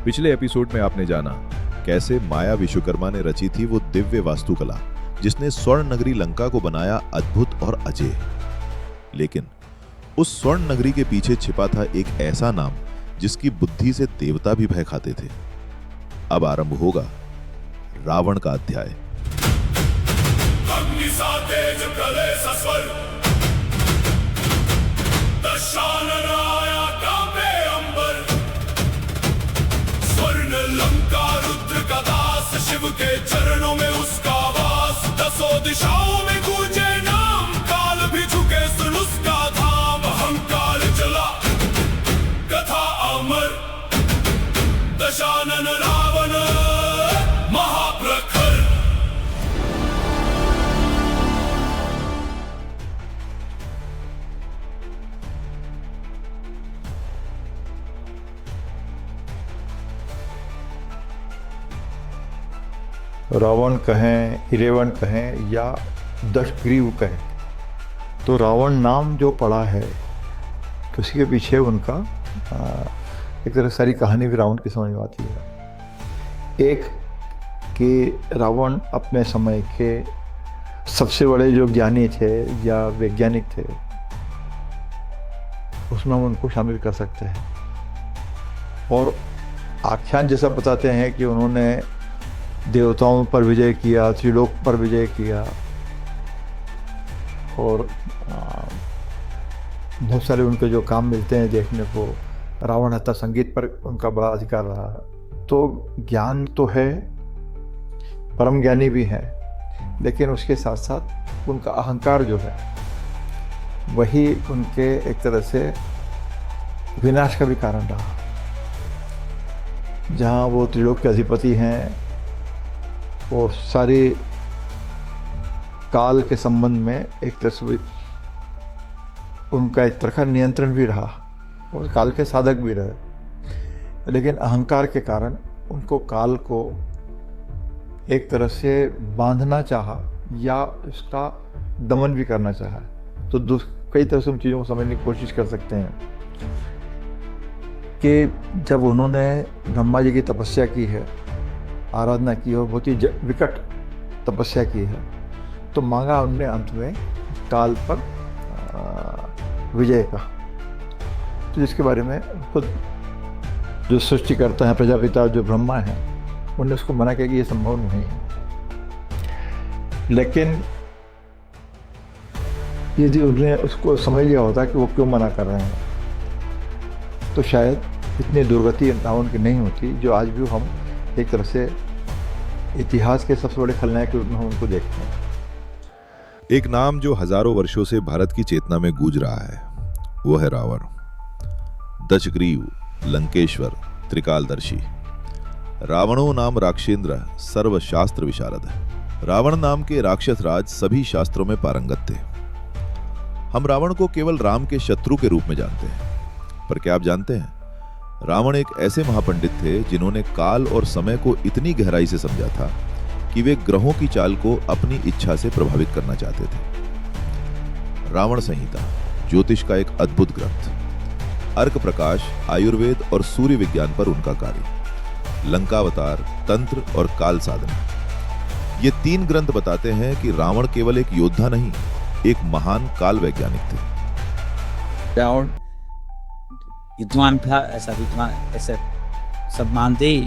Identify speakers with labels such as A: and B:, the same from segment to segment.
A: पिछले एपिसोड में आपने जाना कैसे माया विश्वकर्मा ने रची थी वो दिव्य वास्तुकला जिसने स्वर्ण नगरी लंका को बनाया अद्भुत और अजेय। लेकिन उस स्वर्ण नगरी के पीछे छिपा था एक ऐसा नाम जिसकी बुद्धि से देवता भी भय खाते थे। अब आरंभ होगा रावण का अध्याय।
B: स्वर्ण लंका रुद्र का दास, शिव के चरणों में उसका वास। दसों दिशाओं में गूंजे नाम, काल भी झुके सुन उसका धाम। अहंकार चला कथा अमर, दशानन रावण महाप्रखर।
C: रावण कहें, हिरेवण कहें या दशग्रीव कहें, तो रावण नाम जो पड़ा है तो उसी के पीछे उनका एक तरह सारी कहानी भी रावण की समझ में आती है। एक कि रावण अपने समय के सबसे बड़े जो ज्ञानी थे या वैज्ञानिक थे उसमें हम उनको शामिल कर सकते हैं। और आख्यान जैसा बताते हैं कि उन्होंने देवताओं पर विजय किया, त्रिलोक पर विजय किया और बहुत सारे उनके जो काम मिलते हैं देखने को। रावण हत्या संगीत पर उनका बड़ा अधिकार रहा। तो ज्ञान तो है, परम ज्ञानी भी है, लेकिन उसके साथ साथ उनका अहंकार जो है वही उनके एक तरह से विनाश का भी कारण रहा। जहाँ वो त्रिलोक के अधिपति हैं, वो सारे काल के संबंध में एक तस्वीर उनका एक प्रखर नियंत्रण भी रहा और काल के साधक भी रहे। लेकिन अहंकार के कारण उनको काल को एक तरह से बांधना चाहा या इसका दमन भी करना चाहा। तो कई तरह से उन चीज़ों को समझने की कोशिश कर सकते हैं कि जब उन्होंने ब्रह्मा जी की तपस्या की है, आराधना की और बहुत ही विकट तपस्या की है, तो मांगा उनने अंत में काल पर विजय का। तो जिसके बारे में खुद जो सृष्टि करता है प्रजापिता जो ब्रह्मा है उन्होंने उसको मना किया कि ये संभव नहीं है। लेकिन यदि उन्हें उसको समझ लिया होता कि वो क्यों मना कर रहे हैं तो शायद इतनी दुर्गति रावण की नहीं होती जो आज भी हम एक तरह से इतिहास के सबसे बड़े खलनायक के रूप में हम उनको देखते हैं।
A: एक नाम जो हजारों वर्षों से भारत की चेतना में गूंज रहा है वो है रावण। दशग्रीव, लंकेश्वर, त्रिकालदर्शी। रावणो नाम राक्षेंद्र सर्वशास्त्र विशारद। रावण नाम के राक्षस राज सभी शास्त्रों में पारंगत थे। हम रावण को केवल राम के शत्रु के रूप में जानते हैं, पर क्या आप जानते हैं रावण एक ऐसे महापंडित थे जिन्होंने काल और समय को इतनी गहराई से समझा था कि वे ग्रहों की चाल को अपनी इच्छा से प्रभावित करना चाहते थे। रावण संहिता ज्योतिष का एक अद्भुत ग्रंथ। अर्क प्रकाश, आयुर्वेद और सूर्य विज्ञान पर उनका कार्य। लंकावतार, तंत्र और काल साधना, ये तीन ग्रंथ बताते हैं कि रावण केवल एक योद्धा नहीं, एक महान काल वैज्ञानिक थे।
D: रावण विद्वान था, ऐसा विद्वान ऐसे सब मानते ही।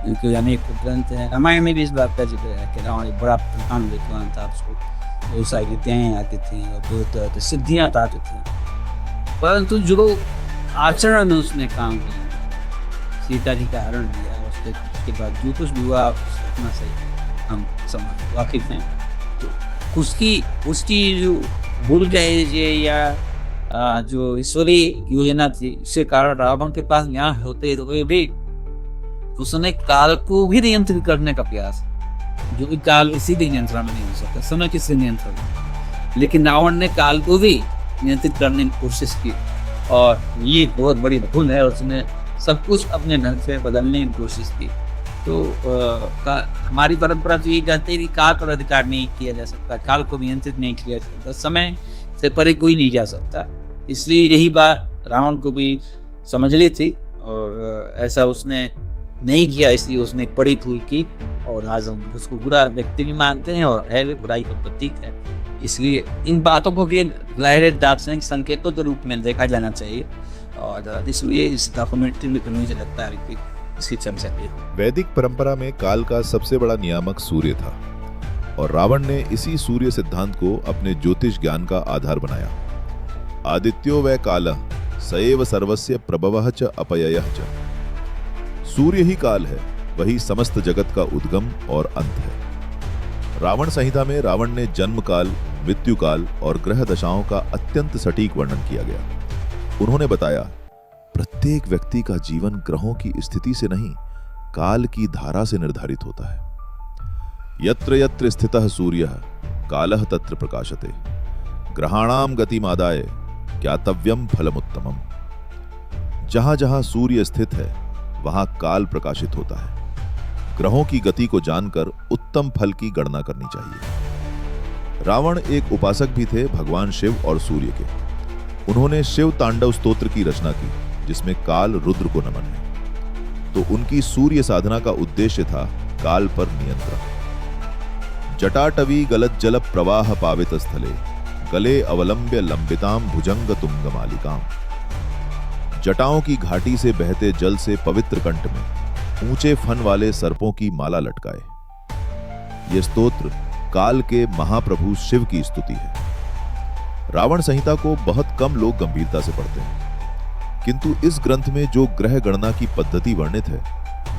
D: उनके अनेक ग्रंथ हैं। रामायण में भी इस बात का जिक्र है कि रावण एक बड़ा प्रधान विद्वान था। उसको बहुत सारी विद्याएँ आती थी और बहुत सिद्धियाँ आती थी, परंतु जो आचरण में उसने काम किया, सीता जी का हरण दिया, उसके बाद जो कुछ भी हुआ अपना सही हम समझ वाकिफ हैं। तो उसकी जो भूल कहे या जो ईश्वरीय योजना थी, उसके कारण रावण के पास ज्ञान होते हुए भी उसने काल को भी नियंत्रित करने का प्रयास, जो कि काल इसी भी नियंत्रण में नहीं हो सकता, समय किसी नियंत्रण में। लेकिन रावण ने काल को भी नियंत्रित करने की कोशिश की और ये बहुत बड़ी भूल है। उसने सब कुछ अपने ढंग से बदलने की कोशिश की। तो हमारी परंपरा तो ये कहते हैं कि काल पर अधिकार नहीं किया जा सकता, काल को नियंत्रित नहीं किया जा सकता, समय से परे कोई नहीं जा सकता। इसलिए यही बात रावण को भी समझ ली थी और ऐसा उसने नहीं किया, इसलिए उसने एक बड़ी भूल की और आज हम उसको बुरा व्यक्ति भी मानते हैं और है भी बुराई का प्रतीक है। इसलिए इन बातों को भी गहरे दार्शनिक संकेतों के रूप में देखा जाना चाहिए और इसलिए इस डॉक्यूमेंट्री में मुझे लगता है कि इसकी चर्चा की।
A: वैदिक परंपरा में काल का सबसे बड़ा नियामक सूर्य था और रावण ने इसी सूर्य सिद्धांत को अपने ज्योतिष ज्ञान का आधार बनाया। आदित्यो वै कालः सएव सर्वस्य प्रभवः च अपययः च। सूर्य ही काल है, वही समस्त जगत का उद्गम और अंत है। रावण संहिता में रावण ने जन्म काल, मृत्यु काल और ग्रह दशाओं का अत्यंत सटीक वर्णन किया गया। उन्होंने बताया, प्रत्येक व्यक्ति का जीवन ग्रहों की स्थिति से नहीं, काल की धारा से निर्धारित होता है। यत्र यत्र स्थितः सूर्यः कालः तत्र प्रकाशते, ग्रहाणाम गतिमादाय ज्ञातव्यम फलमुत्तमम्। जहां जहां सूर्य स्थित है वहां काल प्रकाशित होता है। ग्रहों की गति को जानकर उत्तम फल की गणना करनी चाहिए। रावण एक उपासक भी थे भगवान शिव और सूर्य के। उन्होंने शिव तांडव स्तोत्र की रचना की, जिसमें काल रुद्र को नमन है। तो उनकी सूर्य साधना का उद्देश्य था काल पर नियंत्रण। जटाटवी गलत जल प्रवाह पावित स्थले, गले अवलंब्य लंबिताम भुजंग तुंग मालिकाम। जटाओं की घाटी से बहते जल से पवित्र कंठ में ऊंचे फन वाले सर्पों की माला लटकाए। यह स्तोत्र काल के महाप्रभु शिव की स्तुति है। रावण संहिता को बहुत कम लोग गंभीरता से पढ़ते हैं, किंतु इस ग्रंथ में जो ग्रह गणना की पद्धति वर्णित है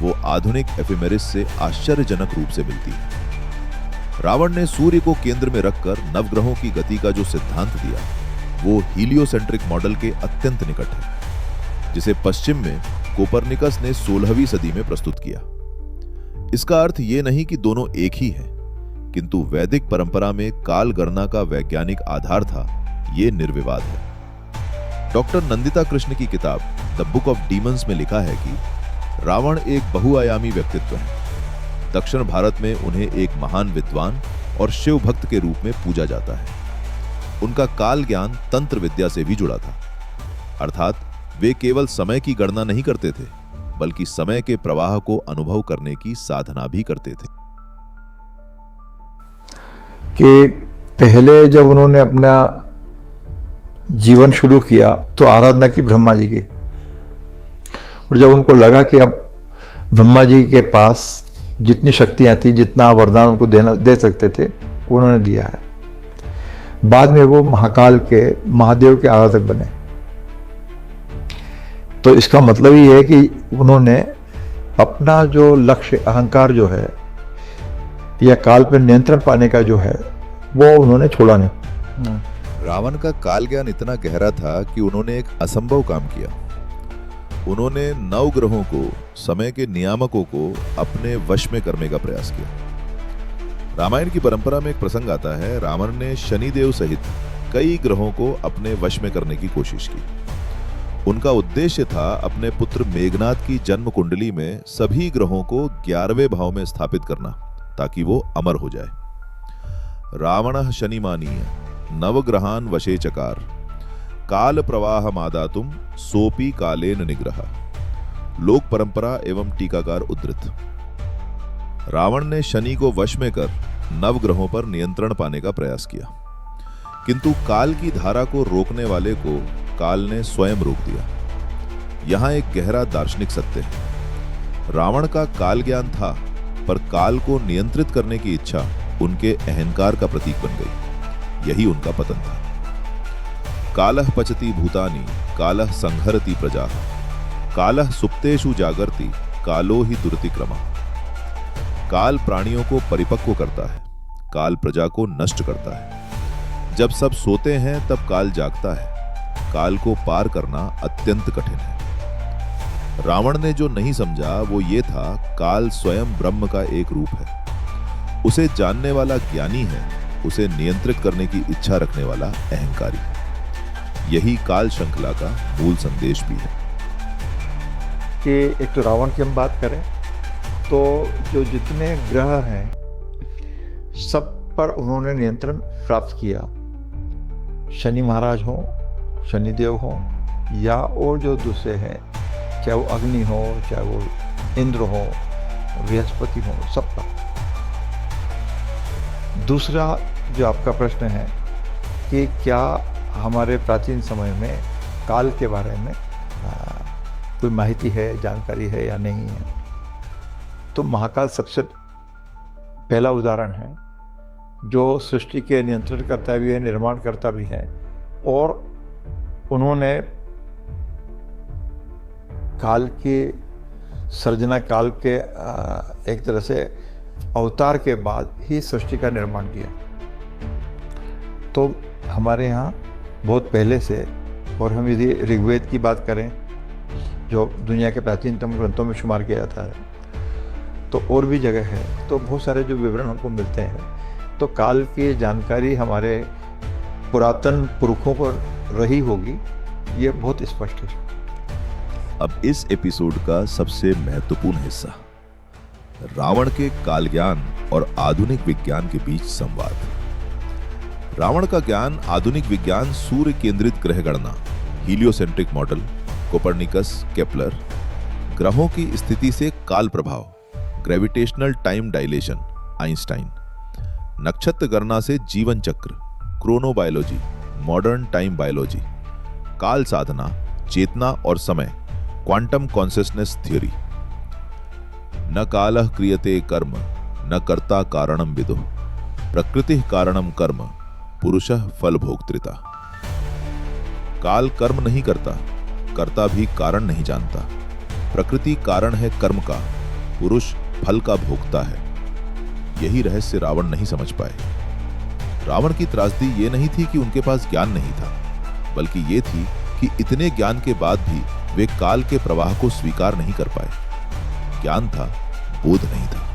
A: वो आधुनिक एफिमेरिस से आश्चर्यजनक रूप से मिलती है। रावण ने सूर्य को केंद्र में रखकर नवग्रहों की गति का जो सिद्धांत दिया वो हीलियोसेंट्रिक मॉडल के अत्यंत निकट है, जिसे पश्चिम में कोपरनिकस ने 16वीं सदी में प्रस्तुत किया। इसका अर्थ ये नहीं कि दोनों एक ही हैं, किंतु वैदिक परंपरा में काल गणना का वैज्ञानिक आधार था, ये निर्विवाद है। डॉक्टर नंदिता कृष्ण की किताब द बुक ऑफ डीमंस में लिखा है कि रावण एक बहुआयामी व्यक्तित्व है। दक्षिण भारत में उन्हें एक महान विद्वान और शिव भक्त के रूप में पूजा जाता है। उनका काल ज्ञान तंत्र विद्या से भी जुड़ा था, अर्थात वे केवल समय की गणना नहीं करते थे, बल्कि समय के प्रवाह को अनुभव करने की साधना भी करते थे।
C: कि पहले जब उन्होंने अपना जीवन शुरू किया तो आराधना की ब्रह्मा जी की, और जब उनको लगा कि अब ब्रह्मा जी के पास जितनी शक्तियां थी, जितना वरदान उनको दे सकते थे, उन्होंने दिया है। बाद में वो महाकाल के महादेव के आराधक बने। तो इसका मतलब ये है कि उन्होंने अपना जो लक्ष्य, अहंकार जो है या काल पर नियंत्रण पाने का जो है, वो उन्होंने छोड़ा नहीं।
A: रावण का काल ज्ञान इतना गहरा था कि उन्होंने एक असंभव काम किया। उन्होंने 9 ग्रहों को, समय के नियामकों को अपने वश में करने का प्रयास किया। रामायण की परंपरा में एक प्रसंग आता है, रावण ने शनिदेव सहित कई ग्रहों को अपने वश में करने की कोशिश की। उनका उद्देश्य था अपने पुत्र मेघनाद की जन्म कुंडली में सभी ग्रहों को 11वें भाव में स्थापित करना, ताकि वो अमर हो जाए। रावणः शनिमानीय नवग्रहान वशे चकार, काल प्रवाह मादातुम सोपी कालेन निग्रह। लोक परंपरा एवं टीकाकार उद्धृत। रावण ने शनि को वश में कर नवग्रहों पर नियंत्रण पाने का प्रयास किया, किंतु काल की धारा को रोकने वाले को काल ने स्वयं रोक दिया। यहां एक गहरा दार्शनिक सत्य है। रावण का काल ज्ञान था, पर काल को नियंत्रित करने की इच्छा उनके अहंकार का प्रतीक बन गई। यही उनका पतन था। कालः पचति भूतानि कालः संहरति प्रजाः, कालः सुप्तेषु जागर्ति कालो ही दुर्तिक्रमः। काल प्राणियों को परिपक्व करता है, काल प्रजा को नष्ट करता है। जब सब सोते हैं तब काल जागता है। काल को पार करना अत्यंत कठिन है। रावण ने जो नहीं समझा वो ये था, काल स्वयं ब्रह्म का एक रूप है। उसे जानने वाला ज्ञानी है, उसे नियंत्रित करने की इच्छा रखने वाला अहंकारी। यही काल श्रृंखला का मूल संदेश भी है।
C: कि एक तो रावण की हम बात करें तो जो जितने ग्रह हैं सब पर उन्होंने नियंत्रण प्राप्त किया। शनि महाराज हो, शनिदेव हो, या और जो दूसरे हैं, चाहे वो अग्नि हो, चाहे वो इंद्र हो, बृहस्पति हो, सबका। दूसरा जो आपका प्रश्न है कि क्या हमारे प्राचीन समय में काल के बारे में कोई माहिती है, जानकारी है या नहीं है, तो महाकाल सबसे पहला उदाहरण है जो सृष्टि के नियंत्रण करता भी है, निर्माण करता भी है, और उन्होंने काल के सर्जना, काल के एक तरह से अवतार के बाद ही सृष्टि का निर्माण किया। तो हमारे यहाँ बहुत पहले से, और हम यदि ऋग्वेद की बात करें जो दुनिया के प्राचीनतम ग्रंथों में शुमार किया जाता है, तो और भी जगह है, तो बहुत सारे जो विवरण हमको मिलते हैं। तो काल की जानकारी हमारे पुरातन पुरखों को रही होगी, ये बहुत स्पष्ट है।
A: अब इस एपिसोड का सबसे महत्वपूर्ण हिस्सा, रावण के काल ज्ञान और आधुनिक विज्ञान के बीच संवाद। रावण का ज्ञान आधुनिक विज्ञान सूर्य केंद्रित ग्रह गणना, हीलियोसेंट्रिक मॉडल, कोपर्निकस, केपलर, ग्रहों की स्थिति से काल प्रभाव, ग्रेविटेशनल टाइम डायलेशन, आइंस्टाइन, नक्षत्र गणना से जीवन चक्र, क्रोनोबायोलॉजी, मॉडर्न टाइम बायोलॉजी, काल साधना, चेतना और समय, क्वांटम कॉन्शियसनेस थ्योरी। न कालः क्रियते कर्म, न कर्ता कारणम विदुः, प्रकृति कारणम कर्म, पुरुषः फल भोक्तृता। काल कर्म नहीं करता, कर्ता भी कारण नहीं जानता। प्रकृति कारण है कर्म का, पुरुष फल का भोगता है। यही रहस्य रावण नहीं समझ पाए। रावण की त्रासदी ये नहीं थी कि उनके पास ज्ञान नहीं था, बल्कि ये थी कि इतने ज्ञान के बाद भी वे काल के प्रवाह को स्वीकार नहीं कर पाए। ज्ञान था, बोध नहीं था।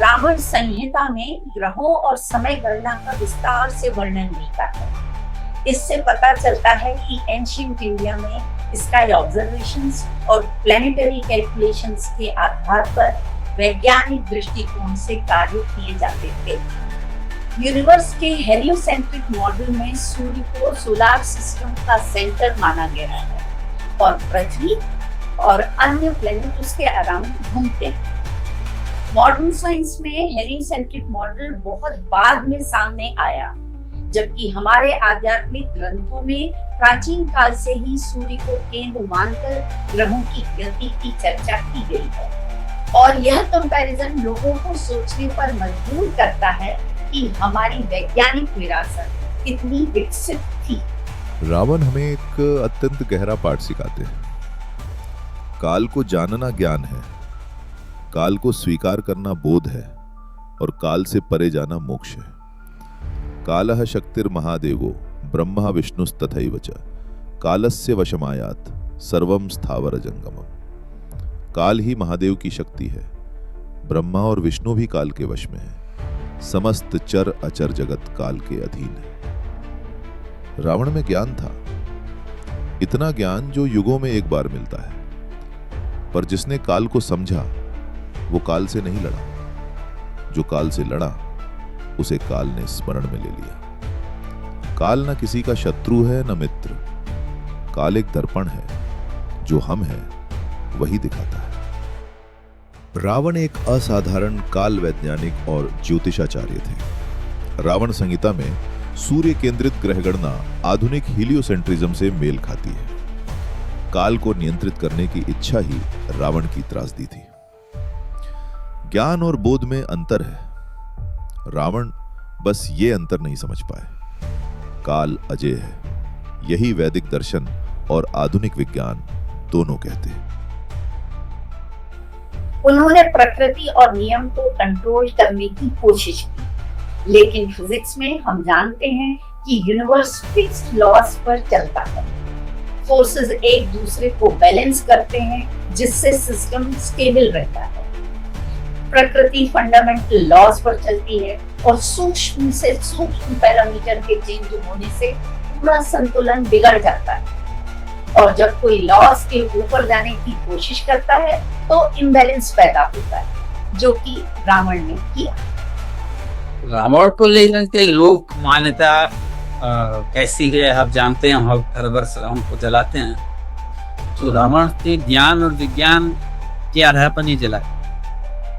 E: रावण संहिता में ग्रहों और समय गणना का विस्तार से वर्णन मिलता है। इससे पता चलता है कि एंशिएंट इंडिया में स्काई ऑब्जर्वेशंस और प्लैनेटरी कैलकुलेशंस के आधार पर वैज्ञानिक दृष्टिकोण से कार्य किए जाते थे। यूनिवर्स के हेलियोसेंट्रिक मॉडल में सूर्य को सोलर सिस्टम का सेंटर माना गया है और पृथ्वी और अन्य प्लैनेट उसके अराउंड घूमते हैं। मॉडर्न साइंस में हेलियोसेंट्रिक मॉडल बहुत बाद में सामने आया, जबकि हमारे आध्यात्मिक ग्रंथों में प्राचीन काल से ही सूर्य को केंद्र मानकर ग्रहों की गति की चर्चा की गई है। और यह कंपैरिजन लोगों को सोचने पर मजबूर करता है कि हमारी वैज्ञानिक विरासत कितनी विकसित थी।
A: रावण हमें एक अत्यंत गहरा पाठ सिखाते हैं। काल को जानना ज्ञान है, काल को स्वीकार करना बोध है, और काल से परे जाना मोक्ष है। कालः शक्तिर्महादेवो ब्रह्मा विष्णुस्तथैव च, कालस्य वशमायात सर्वं स्थावर जंगमम्। काल ही महादेव की शक्ति है, ब्रह्मा और विष्णु भी काल के वश में है, समस्त चर अचर जगत काल के अधीन है। रावण में ज्ञान था, इतना ज्ञान जो युगों में एक बार मिलता है, पर जिसने काल को समझा वो काल से नहीं लड़ा, जो काल से लड़ा उसे काल ने स्मरण में ले लिया। काल न किसी का शत्रु है न मित्र, काल एक दर्पण है, जो हम हैं वही दिखाता है। रावण एक असाधारण काल वैज्ञानिक और ज्योतिषाचार्य थे। रावण संहिता में सूर्य केंद्रित ग्रह गणना आधुनिक हीलियोसेंट्रिज्म से मेल खाती है। काल को नियंत्रित करने की इच्छा ही रावण की त्रासदी थी। ज्ञान और बोध में अंतर है, रावण बस ये अंतर नहीं समझ पाए। काल अजय है, यही वैदिक दर्शन और आधुनिक विज्ञान दोनों कहते हैं।
E: उन्होंने प्रकृति और नियम को कंट्रोल करने की कोशिश की, लेकिन फिजिक्स में हम जानते हैं कि यूनिवर्स फिक्स्ड लॉज पर चलता है। फोर्सेस एक दूसरे को बैलेंस करते हैं, जिससे सिस्टम स्टेबल रहता है। प्रकृति फंडामेंटल लॉज पर चलती है और सूक्ष्म से सूक्ष्म पैरामीटर के चेंज होने से पूरा संतुलन बिगड़ जाता है। और जब कोई लॉज के ऊपर जाने की कोशिश करता है तो इम्बैलेंस पैदा होता है, जो कि रावण ने किया।
D: रावण को लेकर के लोक मान्यता कैसी है आप जानते हैं। हम हर वर्ष रावण को जलाते हैं, तो रावण के ज्ञान और विज्ञान के आधार पर नहीं चला,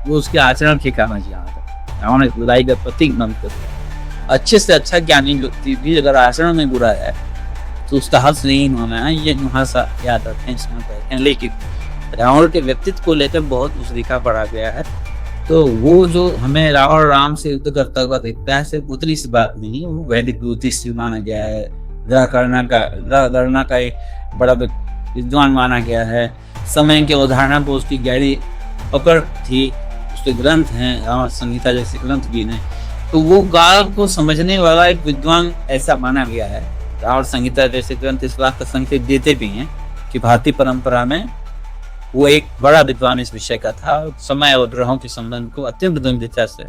D: वो उसके आचरण के कारण चला था। रावण एक बुराई का प्रतीक मानकर अच्छे से अच्छा ज्ञानी व्यक्ति भी अगर आचरण में बुरा है तो उसका हर्ष नहीं होना है, ये नुहासा याद रखें, इसमें कहते हैं। लेकिन रावण के व्यक्तित्व को लेकर बहुत उस लिखा पढ़ा गया है, तो वो जो हमें रावण राम से युद्ध करता हुआ दिखता है सिर्फ उतनी सी बात नहीं, वो वैदिक बुद्धि से माना गया है, लड़ना का एक बड़ा विद्वान माना गया है, समय के उदाहरण पर उसकी गहरी पकड़ थी, उसके ग्रंथ हैं, रावण संहिता जैसे ग्रंथ भी हैं, तो वो काल को समझने वाला एक विद्वान ऐसा माना गया है। रावण संहिता जैसे ग्रंथ इस बात का संकेत देते भी हैं कि भारतीय परंपरा में वो एक बड़ा विद्वान इस विषय का था, समय और ग्रहों के संबंध को अत्यंत गंभीरता से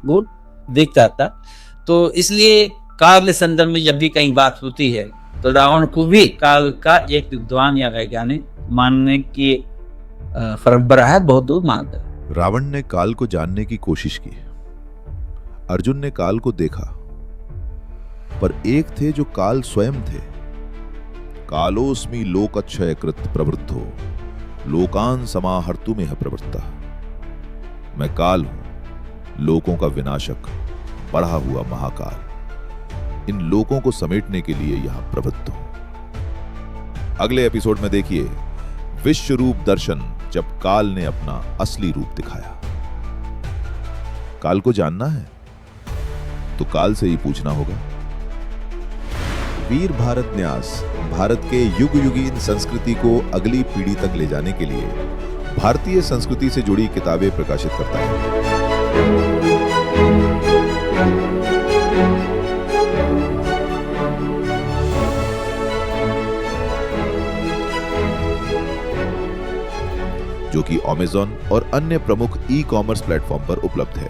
D: वो देखता था। तो इसलिए काल के संदर्भ में जब भी कहीं बात होती है तो रावण को भी काल का एक विद्वान या वैज्ञानिक मानने की परंपरा है, बहुत दूर मानते हैं।
A: रावण ने काल को जानने की कोशिश की, अर्जुन ने काल को देखा, पर एक थे जो काल स्वयं थे। कालोस्मि लोकक्षय कृत प्रवृद्धो लोकान समाहर्तुमेह प्रवृत्ता। मैं काल हूं, लोकों का विनाशक, बढ़ा हुआ महाकाल, इन लोकों को समेटने के लिए यहां प्रवृत्त हूं। अगले एपिसोड में देखिए विश्व रूप दर्शन, जब काल ने अपना असली रूप दिखाया। काल को जानना है तो काल से ही पूछना होगा। वीर भारत न्यास भारत के युग युगीन संस्कृति को अगली पीढ़ी तक ले जाने के लिए भारतीय संस्कृति से जुड़ी किताबें प्रकाशित करता है। जो कि Amazon और अन्य प्रमुख ई-कॉमर्स प्लेटफॉर्म पर उपलब्ध है।